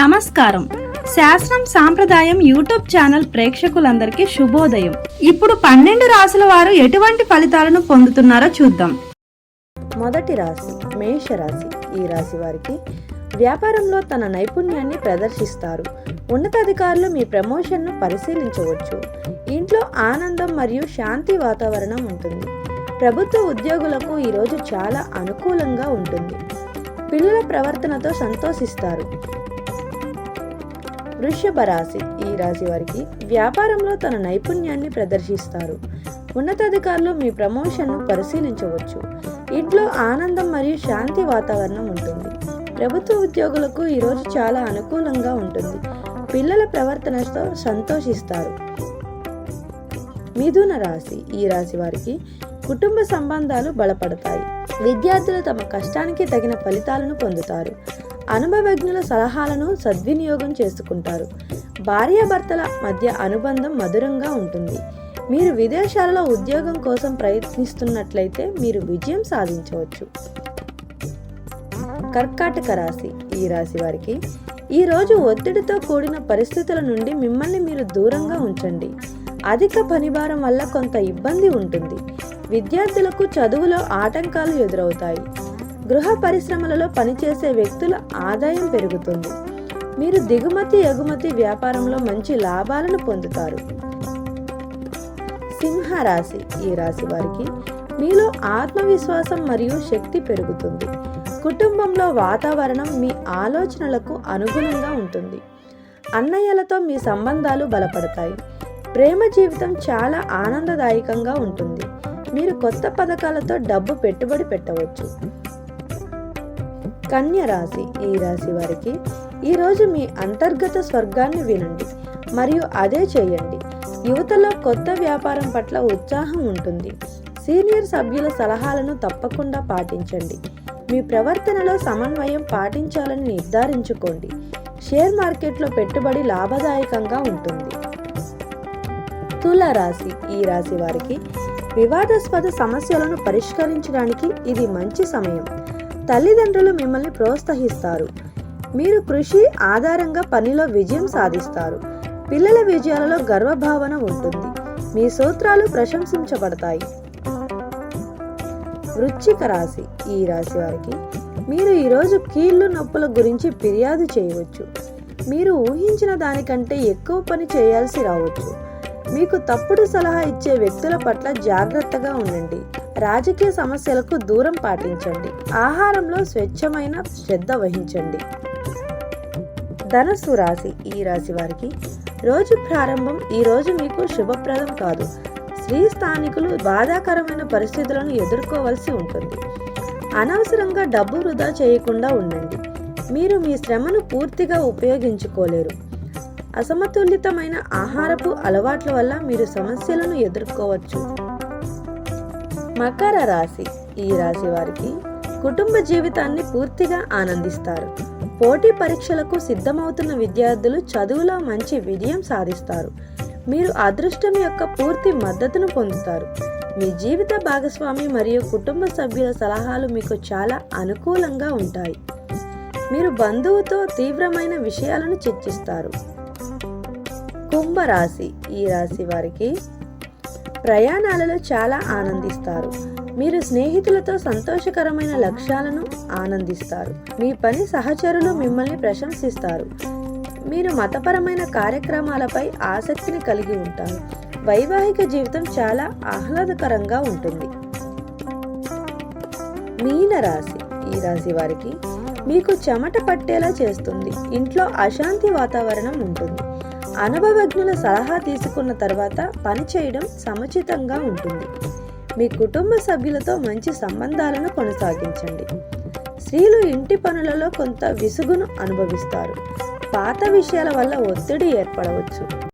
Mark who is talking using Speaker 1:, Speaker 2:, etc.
Speaker 1: నమస్కారం. శాస్త్రం సాంప్రదాయం యూట్యూబ్ ఛానల్ ప్రేక్షకులందరికీ శుభోదయం. ఇప్పుడు 12 రాశుల వారు ఎటువంటి ఫలితాలను పొందుతున్నారో చూద్దాం.
Speaker 2: మొదటి రాశి మేషరాశి. ఈ రాశి వారికి వ్యాపారంలో తన నైపుణ్యాన్ని ప్రదర్శిస్తారు. ఉన్నతాధికారులు మీ ప్రమోషన్ను పరిశీలించవచ్చు. ఇంట్లో ఆనందం మరియు శాంతి వాతావరణం ఉంటుంది. ప్రభుత్వ ఉద్యోగులకు ఈరోజు చాలా అనుకూలంగా ఉంటుంది. పిల్లల ప్రవర్తనతో సంతోషిస్తారు. వృషభ రాశి. ఈ రాశి వారికి వ్యాపారంలో తన నైపుణ్యాన్ని ప్రదర్శిస్తారు. ఉన్నతాధికారులు మీ ప్రమోషన్ను పరిశీలించవచ్చు. ఇంట్లో ఆనందం మరియు శాంతి వాతావరణం ఉంటుంది. ప్రభుత్వ ఉద్యోగులకు ఈరోజు చాలా అనుకూలంగా ఉంటుంది. పిల్లల ప్రవర్తనతో సంతోషిస్తారు. మిథున రాశి. ఈ రాశి వారికి కుటుంబ సంబంధాలు బలపడతాయి. విద్యార్థులు తమ కష్టానికి తగిన ఫలితాలను పొందుతారు. అనుభవజ్ఞుల సలహాలను సద్వినియోగం చేసుకుంటారు. భార్యాభర్తల మధ్య అనుబంధం మధురంగా ఉంటుంది. మీరు విదేశాలలో ఉద్యోగం కోసం ప్రయత్నిస్తున్నట్లయితే మీరు విజయం సాధించవచ్చు. కర్కాటక రాశి. ఈ రాశి వారికి ఈరోజు ఒత్తిడితో కూడిన పరిస్థితుల నుండి మిమ్మల్ని మీరు దూరంగా ఉంచండి. అధిక పనిభారం వల్ల కొంత ఇబ్బంది ఉంటుంది. విద్యార్థులకు చదువులో ఆటంకాలు ఎదురవుతాయి. గృహ పరిశ్రమలలో పనిచేసే వ్యక్తుల ఆదాయం పెరుగుతుంది. మీరు దిగుమతి ఎగుమతి వ్యాపారంలో మంచి లాభాలను పొందుతారు. సింహరాశి. ఈ రాశి వారికి మీలో ఆత్మవిశ్వాసం మరియు శక్తి పెరుగుతుంది. కుటుంబంలో వాతావరణం మీ ఆలోచనలకు అనుగుణంగా ఉంటుంది. అన్నయ్యలతో మీ సంబంధాలు బలపడతాయి. ప్రేమ జీవితం చాలా ఆనందదాయకంగా ఉంటుంది. మీరు కొత్త పథకాలతో డబ్బు పెట్టుబడి పెట్టవచ్చు. కన్య రాశి. ఈ రాశి వారికి ఈరోజు మీ అంతర్గత స్వర్గాన్ని వినండి మరియు అదే చేయండి. యువతలో కొత్త వ్యాపారం పట్ల ఉత్సాహం ఉంటుంది. సీనియర్ సభ్యుల సలహాలను తప్పకుండా పాటించండి. మీ ప్రవర్తనలో సమన్వయం పాటించాలని నిర్ధారించుకోండి. షేర్ మార్కెట్లో పెట్టుబడి లాభదాయకంగా ఉంటుంది. తుల రాశి. ఈ రాశి వారికి వివాదాస్పద సమస్యలను పరిష్కరించడానికి ఇది మంచి సమయం. తల్లిదండ్రులు మిమ్మల్ని ప్రోత్సహిస్తారు. మీరు కృషి ఆధారంగా పనిలో విజయం సాధిస్తారు. పిల్లల విజయాలలో గర్వభావన ఉంటుంది. మీ సూత్రాలు ప్రశంసించబడతాయి. వృశ్చిక రాశి. ఈ రాశి వారికి మీరు ఈరోజు కీళ్లు నొప్పుల గురించి ఫిర్యాదు చేయవచ్చు. మీరు ఊహించిన దానికంటే ఎక్కువ పని చేయాల్సి రావచ్చు. మీకు తప్పుడు సలహా ఇచ్చే వ్యక్తుల పట్ల జాగ్రత్తగా ఉండండి. రాజకీయ సమస్యలకు దూరం పాటించండి. ఆహారంలో స్వచ్ఛమైన శ్రద్ధ వహించండి. ధనస్సు రాశి. ఈ రాశి వారికి రోజు ప్రారంభం ఈ రోజు మీకు శుభప్రదం కాదు. స్త్రీ స్థానికులు బాధాకరమైన పరిస్థితులను ఎదుర్కోవలసి ఉంటుంది. అనవసరంగా డబ్బు వృధా చేయకుండా ఉండండి. మీరు మీ శ్రమను పూర్తిగా ఉపయోగించుకోలేరు. అసమతుల్యతమైన ఆహారపు అలవాట్ల వల్ల మీరు సమస్యలను ఎదుర్కోవచ్చు. మకర రాశి. ఈ రాశి వారికి కుటుంబ జీవితాన్ని పూర్తిగా ఆనందిస్తారు. పోటీ పరీక్షలకు సిద్ధమవుతున్న విద్యార్థులు చదువులో మంచి విజయం సాధిస్తారు. మీరు అదృష్టం యొక్క పూర్తి మద్దతును పొందుతారు. మీ జీవిత భాగస్వామి మరియు కుటుంబ సభ్యుల సలహాలు మీకు చాలా అనుకూలంగా ఉంటాయి. మీరు బంధువుతో తీవ్రమైన విషయాలను చర్చిస్తారు. కుంభరాశి. ఈ రాశి వారికి ప్రయాణాలలో చాలా ఆనందిస్తారు. మీరు స్నేహితులతో సంతోషకరమైన లక్ష్యాలను ఆనందిస్తారు. మీ పని సహచరులు మిమ్మల్ని ప్రశంసిస్తారు. మీరు మతపరమైన కార్యక్రమాలపై ఆసక్తిని కలిగి ఉంటారు. వైవాహిక జీవితం చాలా ఆహ్లాదకరంగా ఉంటుంది. మీన రాశి. ఈ రాశి వారికి మీకు చెమట పట్టేలా చేస్తుంది. ఇంట్లో అశాంతి వాతావరణం ఉంటుంది. అనుభవజ్ఞుల సలహా తీసుకున్న తర్వాత పని చేయడం సముచితంగా ఉంటుంది. మీ కుటుంబ సభ్యులతో మంచి సంబంధాలను కొనసాగించండి. స్త్రీలు ఇంటి పనులలో కొంత విసుగును అనుభవిస్తారు. పాత విషయాల వల్ల ఒత్తిడి ఏర్పడవచ్చు.